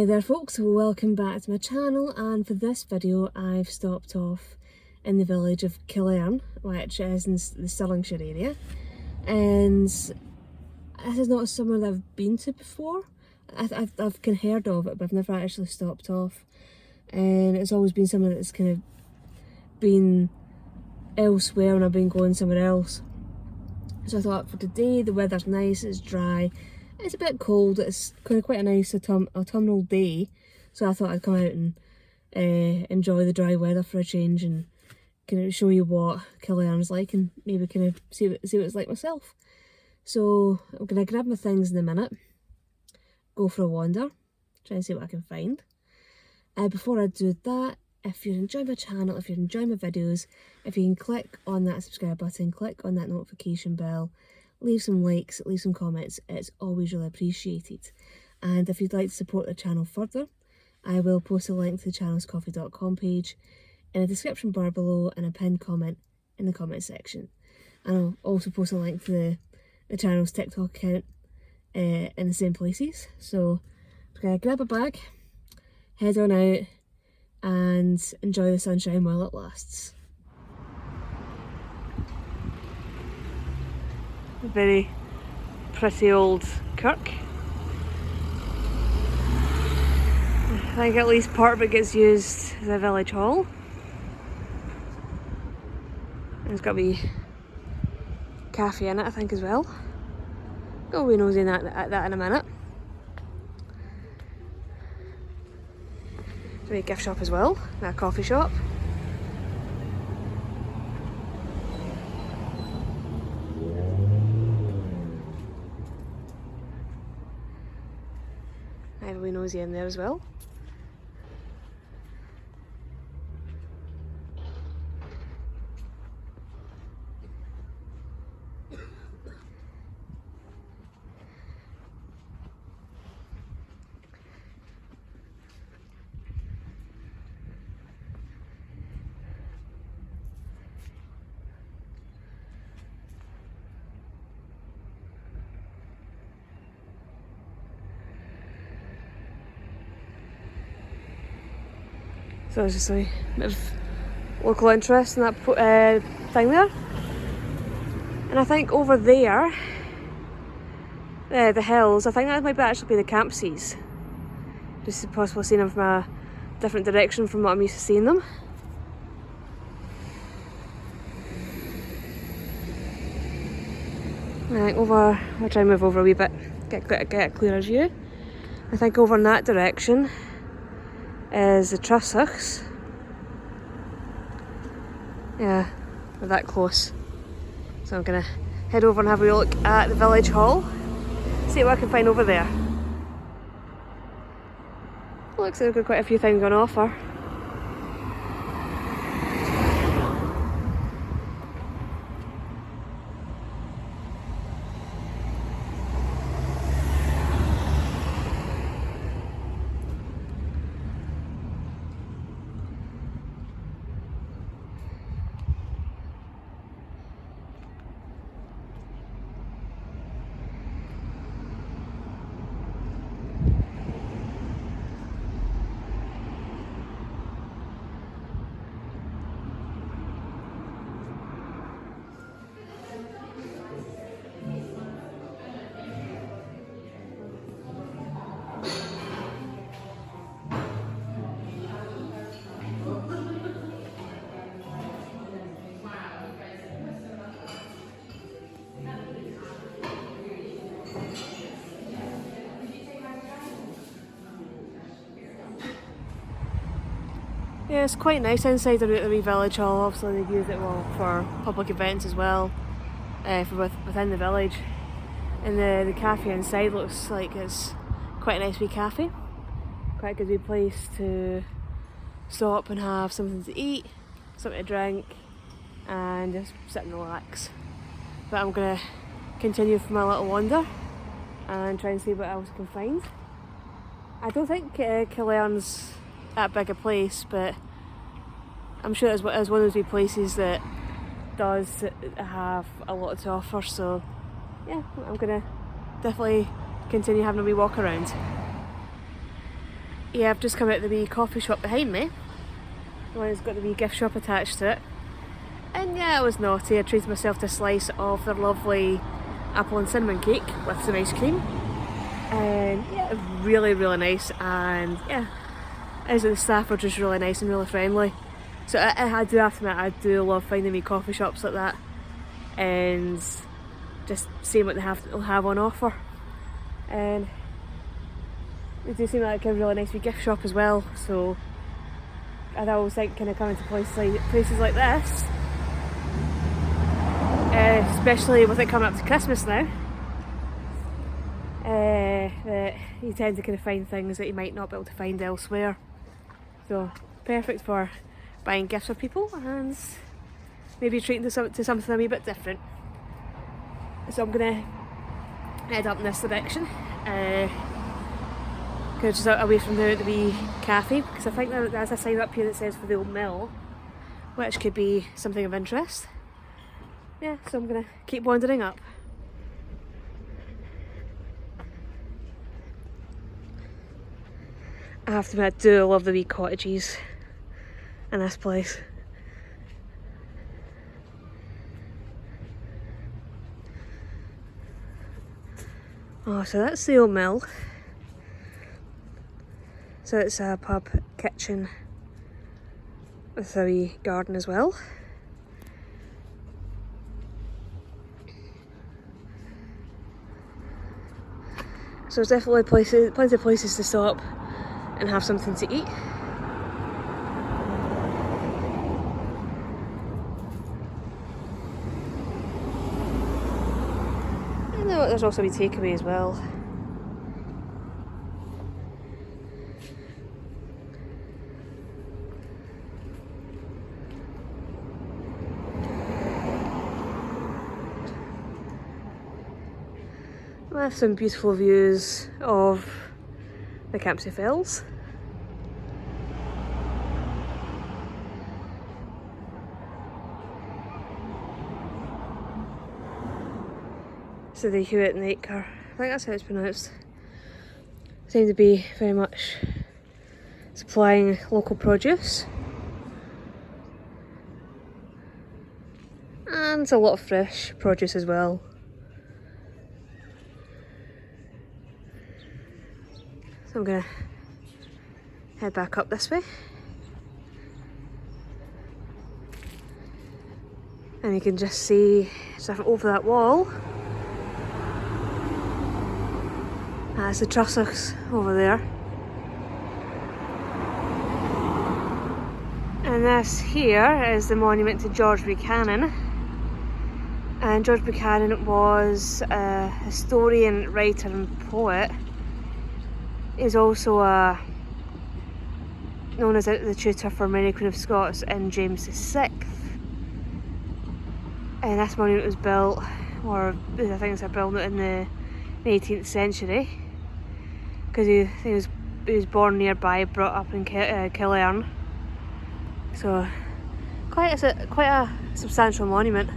Hi there folks, welcome back to my channel, and for this video I've stopped off in the village of Killearn, which is in the Stirlingshire area, and this is not somewhere that I've been to before. I've kind of heard of it, but I've never actually stopped off, and it's always been somewhere that's kind of been elsewhere when I've been going somewhere else. So I thought for today the weather's nice, it's dry, it's a bit cold, it's kind of quite a nice autumnal day, so I thought I'd come out and enjoy the dry weather for a change and kind of show you what Killearn's like and maybe kind of see what it's like myself. So I'm going to grab my things in a minute, go for a wander, try and see what I can find. Before I do that, if you're enjoying my channel, if you're enjoying my videos, if you can click on that subscribe button, click on that notification bell, leave some likes, leave some comments, it's always really appreciated. And if you'd like to support the channel further, I will post a link to the channel's coffee.com page in a description bar below and a pinned comment in the comment section. And I'll also post a link to the channel's TikTok account in the same places. So I'm going to grab a bag, head on out and enjoy the sunshine while it lasts. A very pretty old kirk. I think at least part of it gets used as a village hall. There's got to be cafe in it, I think, as well. Go away nosy at that in a minute. There's a gift shop as well, and a coffee shop. I have a wee nosy in there as well. So there's just a bit of local interest in that thing there. And I think over there, the hills, I think that might actually be the Campsies. Just possibly seeing them from a different direction from what I'm used to seeing them. I think over, I'll try and move over a wee bit, get a clearer view. I think over in that direction is the Trossachs. Yeah, we're that close. So I'm gonna head over and have a look at the village hall, see what I can find over there. Looks like they've got quite a few things on offer. Yeah, it's quite nice inside the wee village hall. Obviously they use it well for public events as well, within the village. And the cafe inside looks like it's quite a nice wee cafe. Quite a good wee place to stop and have something to eat, something to drink, and just sit and relax. But I'm going to continue for my little wander and try and see what else I can find. I don't think Killearn's that big a place, but I'm sure it's one of those wee places that does have a lot to offer, so yeah, I'm gonna definitely continue having a wee walk around. yeah, I've just come out of the wee coffee shop behind me. The one that's got the wee gift shop attached to it. And yeah, I was naughty. I treated myself to a slice of their lovely apple and cinnamon cake with some ice cream. And yeah, really, really nice. And yeah, as the staff are just really nice and really friendly. So I do have to admit, I do love finding wee coffee shops like that. And just seeing what they have on offer. And they do seem like a really nice wee gift shop as well. So I always think kind of coming to places like this, especially with it coming up to Christmas now, that you tend to kind of find things that you might not be able to find elsewhere. So perfect for buying gifts for people and maybe treating to something a wee bit different. So I'm gonna head up in this direction, just away from the wee cafe, because I think there's a sign up here that says for the old mill, which could be something of interest. Yeah, so I'm gonna keep wandering up. I have to admit, I do love the wee cottages in this place. Oh, so that's the old mill. So it's a pub, kitchen with a wee garden as well. So there's definitely plenty of places to stop and have something to eat. And there's also a wee takeaway as well. With some beautiful views of the Campsie Fells. So the Hewitt and Acre, I think that's how it's pronounced, seem to be very much supplying local produce. And a lot of fresh produce as well. So I'm gonna head back up this way. And you can just see stuff over that wall. That's the Trossachs over there. And this here is the monument to George Buchanan. And George Buchanan was a historian, writer and poet. He's also known as the tutor for Mary Queen of Scots and James VI. And this monument was built, or I think it's built in the 18th century, because he was born nearby, brought up in Killearn. So quite a substantial monument.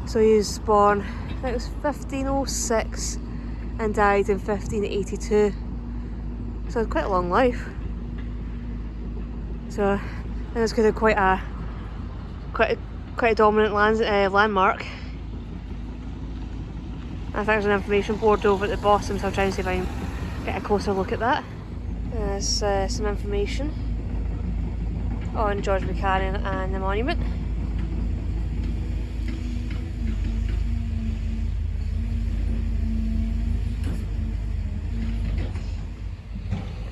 So he was born, I think it was 1506 and died in 1582. So it's quite a long life. So it's kind of quite a dominant landmark. I think there's an information board over at the bottom, so I'll try and see if I can get a closer look at that. There's some information on George Buchanan and the monument.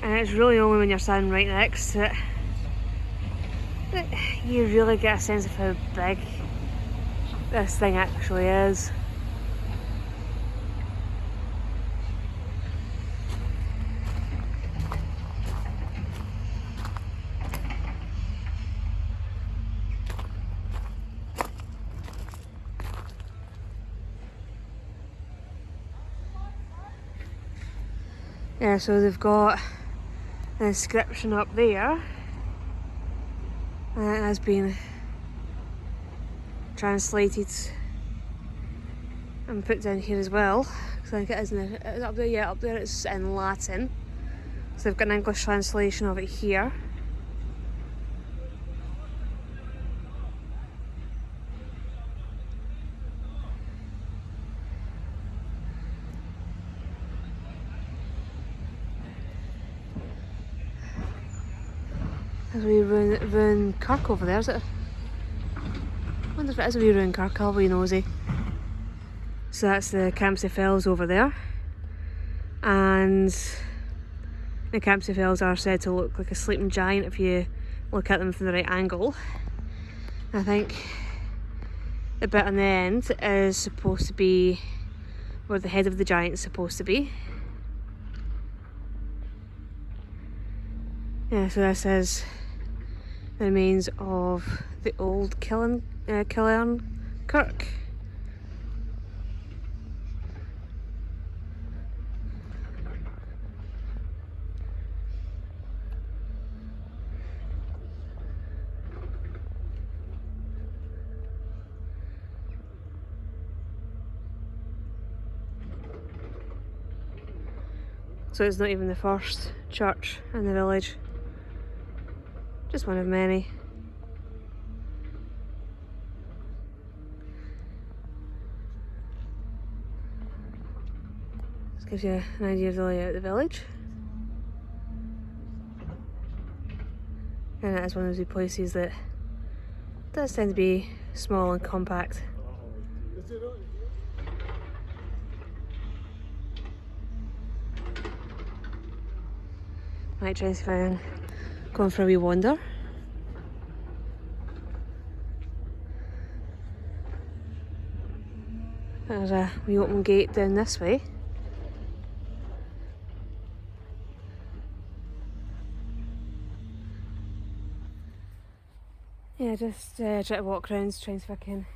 And it's really only when you're standing right next to it that you really get a sense of how big this thing actually is. Yeah, so they've got an inscription up there, and it has been translated and put down here as well, because I think it is up there. Yeah, up there it's in Latin, So they've got an English translation of it here. There's a wee ruined kirk over there, is it? I wonder if it is a wee ruined kirk. I'll be nosy. So that's the Campsie Fells over there. And the Campsie Fells are said to look like a sleeping giant if you look at them from the right angle. I think the bit on the end is supposed to be where the head of the giant is supposed to be. Yeah, so this is the remains of the old Killearn kirk. So it's not even the first church in the village, just one of many. This gives you an idea of the layout of the village. And it is one of those places that does tend to be small and compact. Might try and see if I can go on for a wee wander. There's a wee open gate down this way. Yeah, just try to walk around, try and see if I can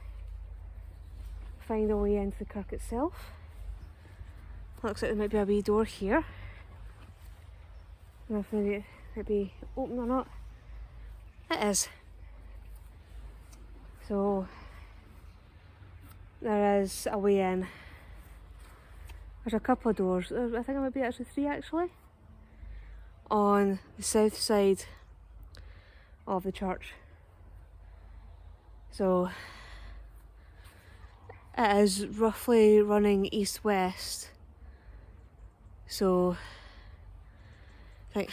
find a way into the kirk itself. Looks like there might be a wee door here. I don't know if maybe it might be open or not. It is. So there is a way in. There's a couple of doors. I think there might be actually 3 actually. On the south side of the church. So it is roughly running east-west. So I think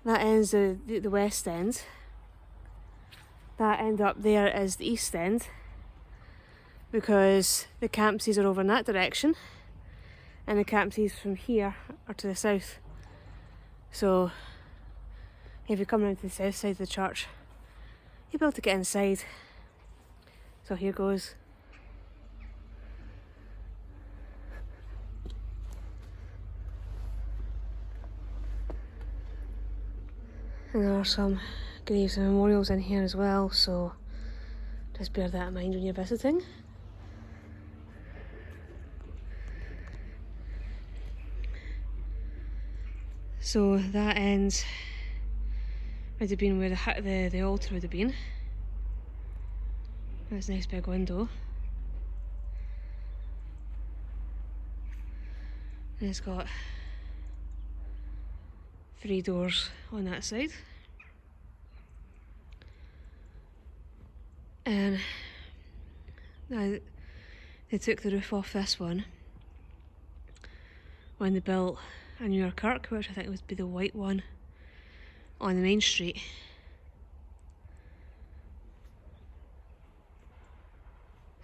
that ends the west end. That end up there is the east end, because the Campsies are over in that direction and the Campsies from here are to the south. So if you come around to the south side of the church, you'll be able to get inside. So here goes. And there are some graves and memorials in here as well, so just bear that in mind when you're visiting. So that ends would have been where the altar would have been. That's a nice big window. And it's got 3 doors on that side. And now they took the roof off this one when they built a newer kirk, which I think would be the white one on the main street.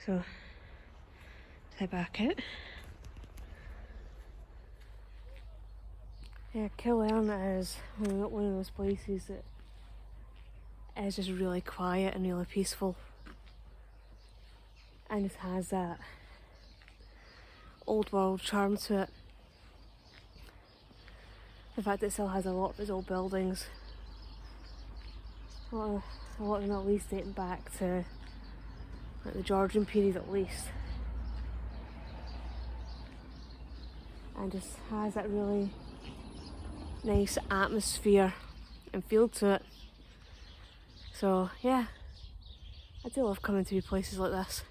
So head back out. Yeah, Killearn is one of those places that is just really quiet and really peaceful, and it has that old world charm to it. In fact, it still has a lot of its old buildings. A lot of them at least dating back to like the Georgian period at least. And just has that really nice atmosphere and feel to it. So yeah, I do love coming to places like this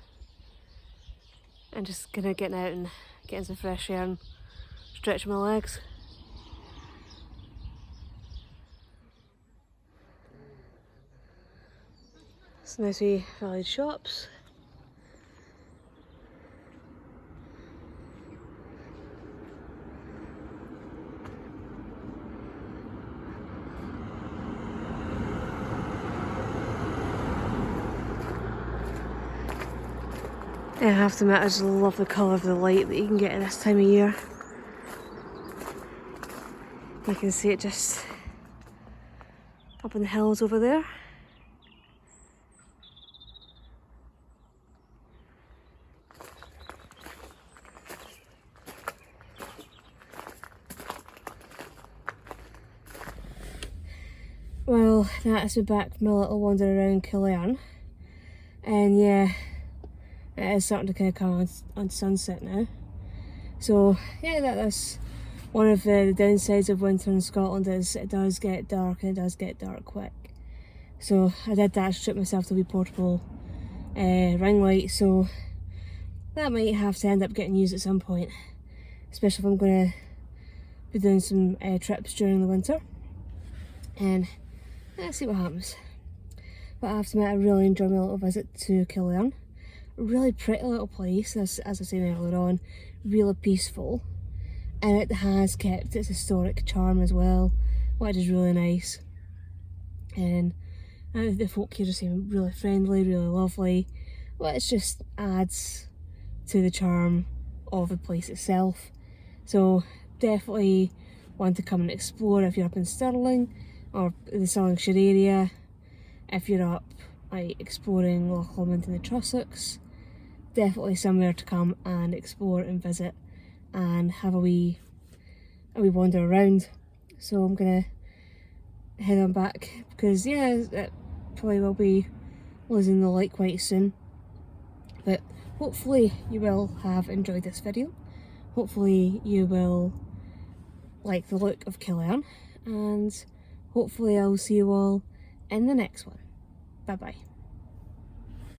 and just kind of getting out and getting some fresh air and stretching my legs. Some nice wee village shops. I have to admit, I just love the colour of the light that you can get at this time of year. You can see it just up in the hills over there. Well, that's me back from my little wander around Killearn. And yeah, it is starting to kind of come on sunset now. So yeah, that's one of the downsides of winter in Scotland, is it does get dark, and it does get dark quick. So I did actually strip myself to a wee portable ring light, so that might have to end up getting used at some point, especially if I'm going to be doing some trips during the winter. And let's see what happens. But I have to admit, I really enjoyed my little visit to Killearn. Really pretty little place, as I said earlier on, really peaceful, and it has kept its historic charm as well, which is really nice. And the folk here just seem really friendly, really lovely, which just adds to the charm of the place itself. So definitely one to come and explore if you're up in Stirling or the Stirlingshire area. If you're up like exploring Loch Lomond and the Trossachs, definitely somewhere to come and explore and visit and have a wee wander around. So I'm gonna head on back, because yeah, it probably will be losing the light quite soon. But hopefully you will have enjoyed this video. Hopefully you will like the look of Killearn, and hopefully I'll see you all in the next one. Bye bye.